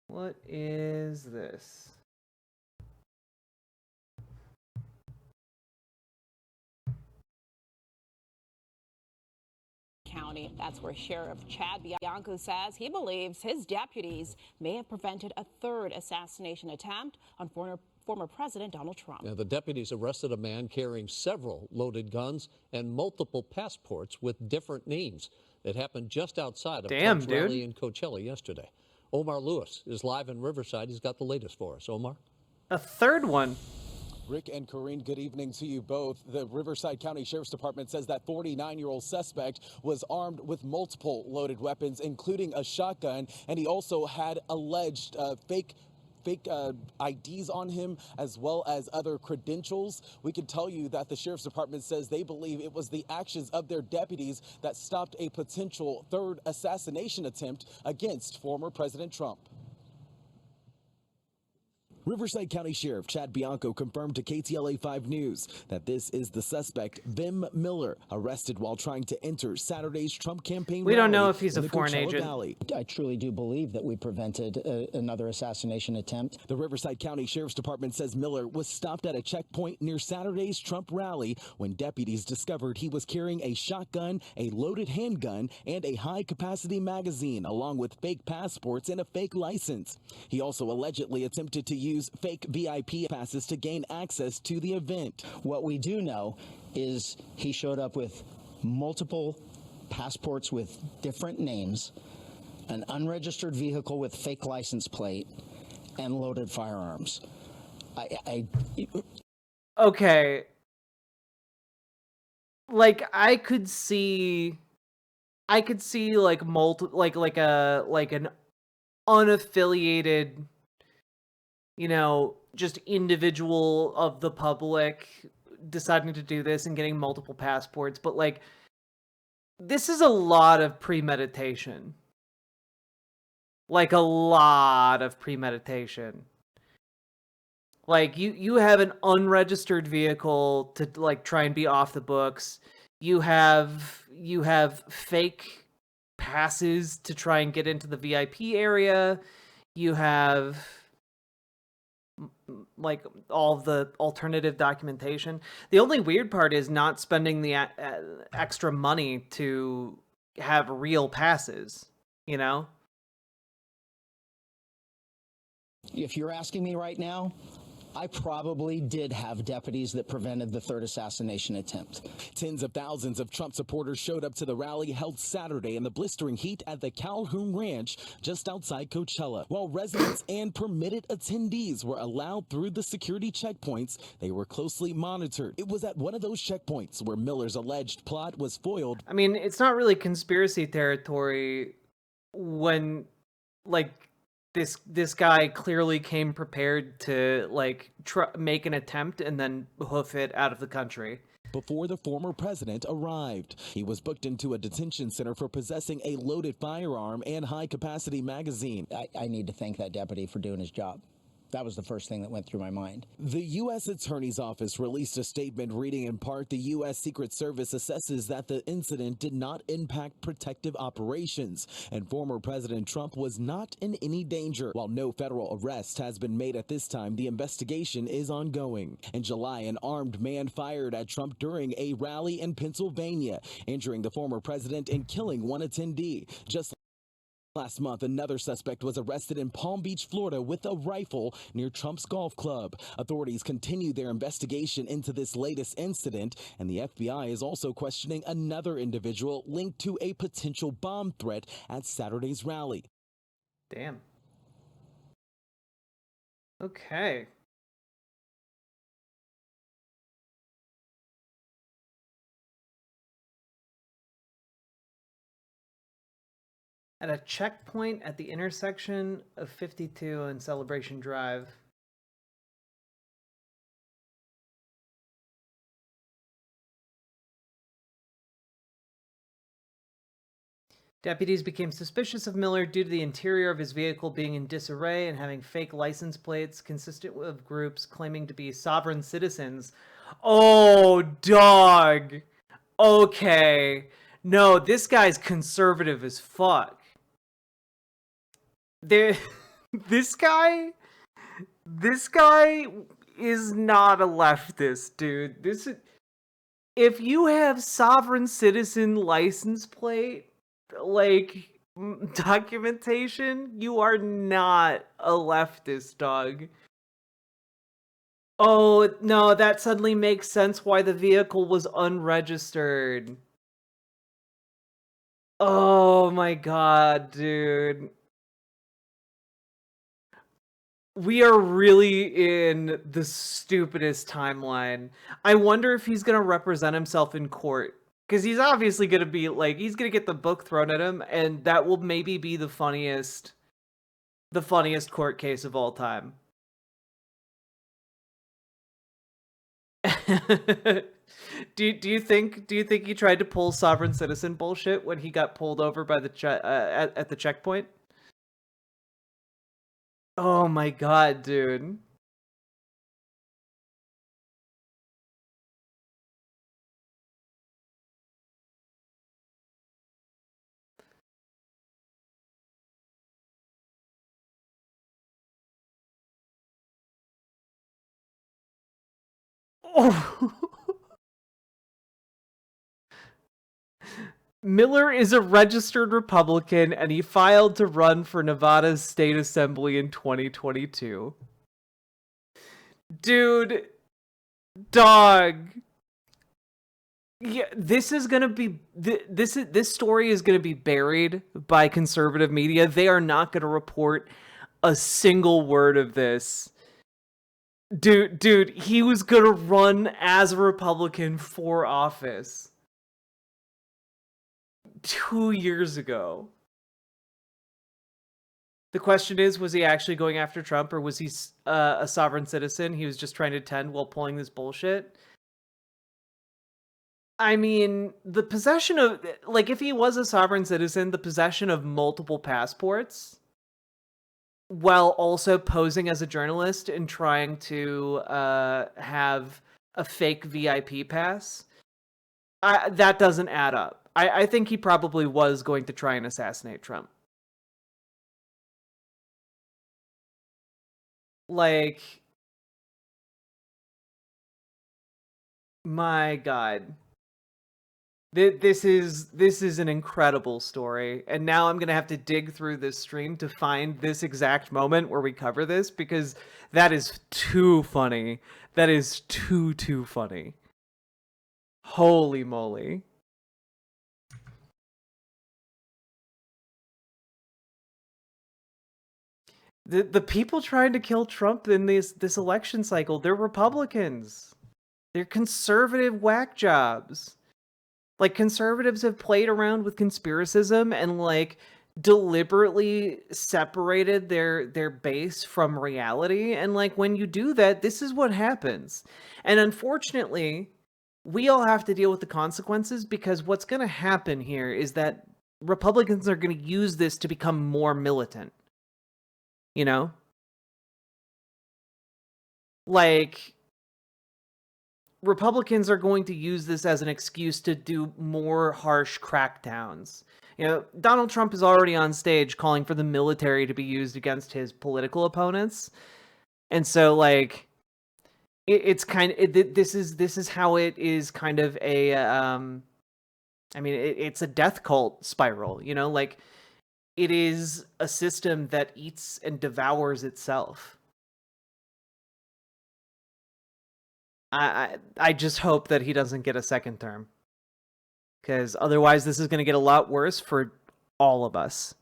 What is this? County. That's where Sheriff Chad Bianco says he believes his deputies may have prevented a third assassination attempt on former President Donald Trump. Now, the deputies arrested a man carrying several loaded guns and multiple passports with different names. It happened just outside of Trump's rally in Coachella yesterday. Omar Lewis is live in Riverside. He's got the latest for us. Omar? A third one. Rick and Corinne, good evening to you both. The Riverside County Sheriff's Department says that 49-year-old suspect was armed with multiple loaded weapons, including a shotgun, and he also had alleged fake IDs on him, as well as other credentials. We can tell you that the Sheriff's Department says they believe it was the actions of their deputies that stopped a potential third assassination attempt against former President Trump. Riverside County Sheriff Chad Bianco confirmed to KTLA 5 News that this is the suspect, Vim Miller, arrested while trying to enter Saturday's Trump campaign rally. We don't know if he's a foreign Coachella agent. Valley. I truly do believe that we prevented another assassination attempt. The Riverside County Sheriff's Department says Miller was stopped at a checkpoint near Saturday's Trump rally when deputies discovered he was carrying a shotgun, a loaded handgun, and a high-capacity magazine, along with fake passports and a fake license. He also allegedly attempted to use fake VIP passes to gain access to the event. What we do know is he showed up with multiple passports with different names, an unregistered vehicle with fake license plate, and loaded firearms. Okay. Like I could see like an unaffiliated, just individual of the public deciding to do this and getting multiple passports, but like this is a lot of premeditation. Like a lot of premeditation. Like you have an unregistered vehicle to like try and be off the books. You have fake passes to try and get into the VIP area. You have like all the alternative documentation. The only weird part is not spending the extra money to have real passes, If you're asking me right now, I probably did have deputies that prevented the third assassination attempt. Tens of thousands of Trump supporters showed up to the rally held Saturday in the blistering heat at the Calhoun Ranch just outside Coachella. While residents and permitted attendees were allowed through the security checkpoints, they were closely monitored. It was at one of those checkpoints where Miller's alleged plot was foiled. I mean, it's not really conspiracy territory when, like, this guy clearly came prepared to like make an attempt and then hoof it out of the country. Before the former president arrived, he was booked into a detention center for possessing a loaded firearm and high-capacity magazine. I need to thank that deputy for doing his job. That was the first thing that went through my mind. The U.S. Attorney's Office released a statement reading in part, the U.S. Secret Service assesses that the incident did not impact protective operations, and former President Trump was not in any danger. While no federal arrest has been made at this time, the investigation is ongoing. In July, an armed man fired at Trump during a rally in Pennsylvania, injuring the former president and killing one attendee. Just last month, another suspect was arrested in Palm Beach, Florida, with a rifle near Trump's golf club. Authorities continue their investigation into this latest incident, and the FBI is also questioning another individual linked to a potential bomb threat at Saturday's rally. Damn. Okay. At a checkpoint at the intersection of 52 and Celebration Drive. Deputies became suspicious of Miller due to the interior of his vehicle being in disarray and having fake license plates consistent with groups claiming to be sovereign citizens. Oh, dog. Okay. No, this guy's conservative as fuck. This guy is not a leftist, dude. If you have sovereign citizen license plate, like, documentation, you are not a leftist, dog. Oh, no, that suddenly makes sense why the vehicle was unregistered. Oh my god, dude. We are really in the stupidest timeline. I wonder if he's gonna represent himself in court. Because he's obviously gonna be, like, he's gonna get the book thrown at him, and that will maybe be the funniest court case of all time. Do you think he tried to pull sovereign citizen bullshit when he got pulled over by the at the checkpoint? Oh my god, dude. Oh. Miller is a registered Republican, and he filed to run for Nevada's state assembly in 2022. Dude, dog. Yeah, this is gonna be this story is gonna be buried by conservative media. They are not gonna report a single word of this. Dude, he was gonna run as a Republican for office 2 years ago. The question is, was he actually going after Trump, or was he a sovereign citizen? He was just trying to tend while pulling this bullshit. I mean, the possession of, like, if he was a sovereign citizen, the possession of multiple passports, while also posing as a journalist and trying to have a fake VIP pass, that doesn't add up. I think he probably was going to try and assassinate Trump. Like, my god. This is an incredible story, and now I'm gonna have to dig through this stream to find this exact moment where we cover this, because that is too funny. That is too funny. Holy moly. The people trying to kill Trump in this election cycle, they're Republicans. They're conservative whack jobs. Like, conservatives have played around with conspiracism and, like, deliberately separated their base from reality. And, like, when you do that, this is what happens. And unfortunately, we all have to deal with the consequences, because what's going to happen here is that Republicans are going to use this to become more militant. You know? Like, Republicans are going to use this as an excuse to do more harsh crackdowns. You know, Donald Trump is already on stage calling for the military to be used against his political opponents. And so, like, it's kind of, this is how it is kind of a, I mean, it's a death cult spiral, you know? Like, it is a system that eats and devours itself. I just hope that he doesn't get a second term, because otherwise this is going to get a lot worse for all of us.